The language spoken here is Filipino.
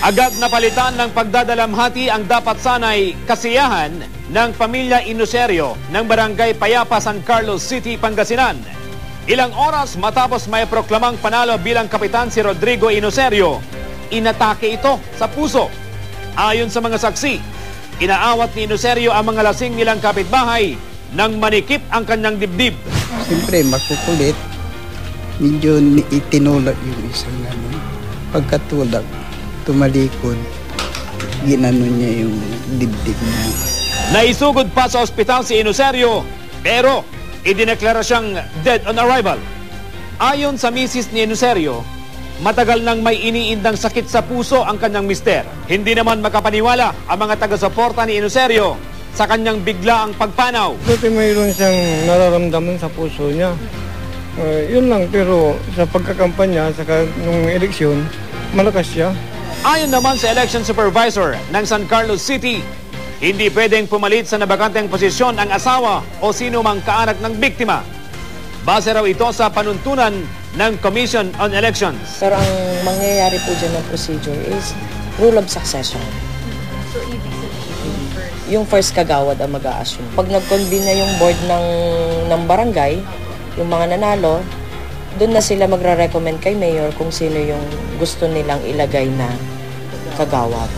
Agad napalitan ng pagdadalamhati ang dapat sanay kasiyahan ng pamilya Inocerio ng Barangay Payapa, San Carlos City, Pangasinan. Ilang oras matapos may proklamang panalo bilang kapitan si Rodrigo Inocerio, inatake ito sa puso. Ayon sa mga saksi, inaawat ni Inocerio ang mga lasing nilang kapitbahay nang manikip ang kanyang dibdib. Siyempre, makukulit. Medyo itinulak yung isang pagkatulak. Tumalikod, ginano niya yung dibdib niya. Naisugod pa sa ospital si Inocerio, pero idineklara siyang dead on arrival. Ayon sa misis ni Inocerio, matagal nang may iniindang sakit sa puso ang kanyang mister. Hindi naman makapaniwala ang mga taga-suporta ni Inocerio sa kanyang biglaang pagpanaw. Dati mayroon siyang nararamdaman sa puso niya. Yun lang, pero sa pagkakampanya, saka nung eleksyon, malakas siya. Ayon naman sa election supervisor ng San Carlos City, hindi pwedeng pumalit sa nabakanteng posisyon ang asawa o sino mang kaanak ng biktima. Base raw ito sa panuntunan ng Commission on Elections. Pero ang mangyayari po dyan ng procedure is rule of succession. So, ibig sabihin, yung first kagawad ang mag-a-assume. Pag nag-convene na yung board ng barangay, yung mga nanalo, doon na sila magre-recommend kay mayor kung sino yung gusto nilang ilagay na kagawad.